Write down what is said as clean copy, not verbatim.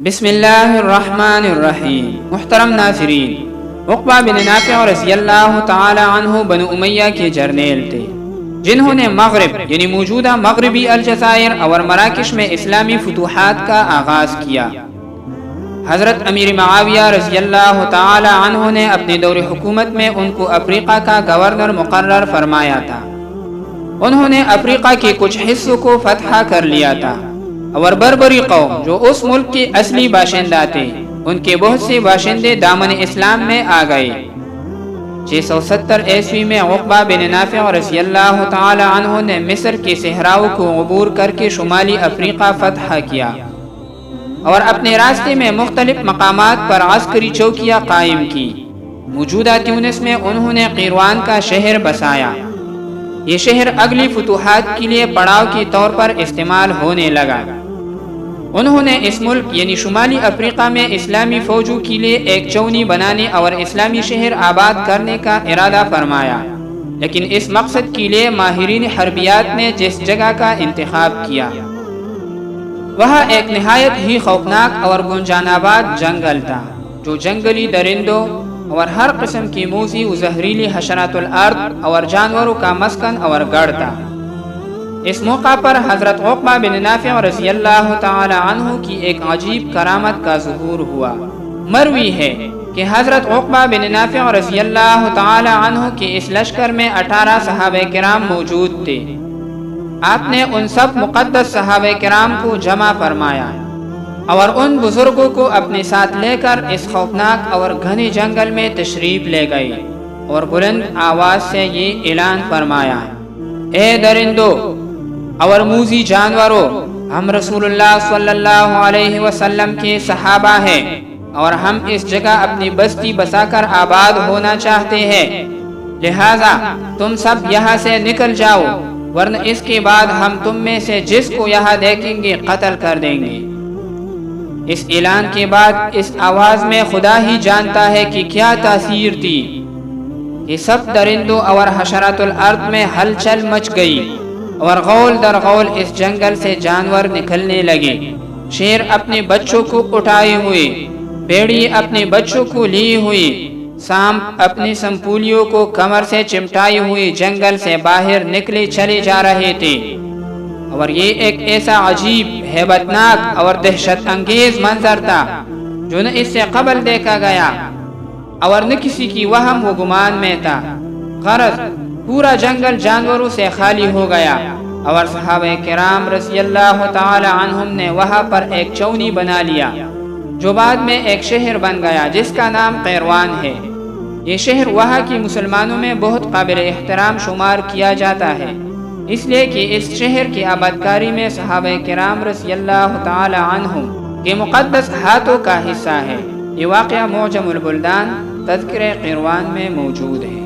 بسم اللہ الرحمن الرحیم۔ محترم ناظرین، عقبہ بن نافع رضی اللہ تعالی عنہ بنو امیہ کے جرنیل تھے، جنہوں نے مغرب یعنی موجودہ مغربی الجزائر اور مراکش میں اسلامی فتوحات کا آغاز کیا۔ حضرت امیر معاویہ رضی اللہ تعالی عنہ نے اپنے دور حکومت میں ان کو افریقہ کا گورنر مقرر فرمایا تھا۔ انہوں نے افریقہ کے کچھ حصوں کو فتح کر لیا تھا اور بربری قوم جو اس ملک کے اصلی باشندہ تھے، ان کے بہت سے باشندے دامن اسلام میں آ گئے۔ 670 عیسوی میں عقبہ بن نافع رضی اللہ تعالی عنہ نے مصر کے صحراؤں کو عبور کر کے شمالی افریقہ فتح کیا اور اپنے راستے میں مختلف مقامات پر عسکری چوکیاں قائم کی۔ موجودہ تیونس میں انہوں نے قیروان کا شہر بسایا۔ یہ شہر اگلی فتوحات کے لیے پڑاؤ کے طور پر استعمال ہونے لگا۔ انہوں نے اس ملک یعنی شمالی افریقہ میں اسلامی فوجوں کے لیے ایک چونی بنانے اور اسلامی شہر آباد کرنے کا ارادہ فرمایا، لیکن اس مقصد کے لیے ماہرین حربیات نے جس جگہ کا انتخاب کیا وہاں ایک نہایت ہی خوفناک اور گنجان آباد جنگل تھا، جو جنگلی درندوں اور ہر قسم کی موذی و زہریلی حشرات الارض اور جانوروں کا مسکن اور گڑھ تھا۔ اس موقع پر حضرت عقبہ بن نافع رضی اللہ تعالی عنہ کی ایک عجیب کرامت کا ظہور ہوا۔ مروی ہے کہ حضرت عقبہ بن نافع رضی اللہ تعالی عنہ کے اس لشکر میں 18 صحابہ کرام موجود تھے۔ آپ نے ان سب مقدس صحابہ کرام کو جمع فرمایا اور ان بزرگوں کو اپنے ساتھ لے کر اس خوفناک اور گھنے جنگل میں تشریف لے گئے اور بلند آواز سے یہ اعلان فرمایا: اے درندو اور موذی جانوروں، ہم رسول اللہ صلی اللہ علیہ وسلم کے صحابہ ہیں اور ہم اس جگہ اپنی بستی بسا کر آباد ہونا چاہتے ہیں، لہذا تم سب یہاں سے نکل جاؤ، ورنہ اس کے بعد ہم تم میں سے جس کو یہاں دیکھیں گے قتل کر دیں گے۔ اس اعلان کے بعد اس آواز میں خدا ہی جانتا ہے کہ کیا تاثیر تھی۔ یہ سب درندوں اور حشرات الارض میں ہلچل مچ گئی اور غول در غول اس جنگل سے جانور نکلنے لگے۔ شیر اپنے بچوں کو اٹھائے ہوئے، بھیڑی اپنے بچوں کو لیے ہوئے، سانپ اپنی سنپولیوں کو کمر سے چمٹائے ہوئے جنگل سے باہر نکلے چلے جا رہے تھے، اور یہ ایک ایسا عجیب، ہیبتناک اور دہشت انگیز منظر تھا جو نہ اس سے قبل دیکھا گیا اور نہ کسی کی وہم و گمان میں تھا۔ غرض پورا جنگل جانوروں سے خالی ہو گیا اور صحابہ کرام رضی اللہ تعالی عنہم نے وہاں پر ایک چونی بنا لیا جو بعد میں ایک شہر بن گیا جس کا نام قیروان ہے۔ یہ شہر وہاں کی مسلمانوں میں بہت قابل احترام شمار کیا جاتا ہے، اس لیے کہ اس شہر کی آبادکاری میں صحابہ کرام رضی اللہ تعالی عنہم کے مقدس ہاتھوں کا حصہ ہے۔ یہ واقعہ معجم البلدان تذکرہ قیروان میں موجود ہے۔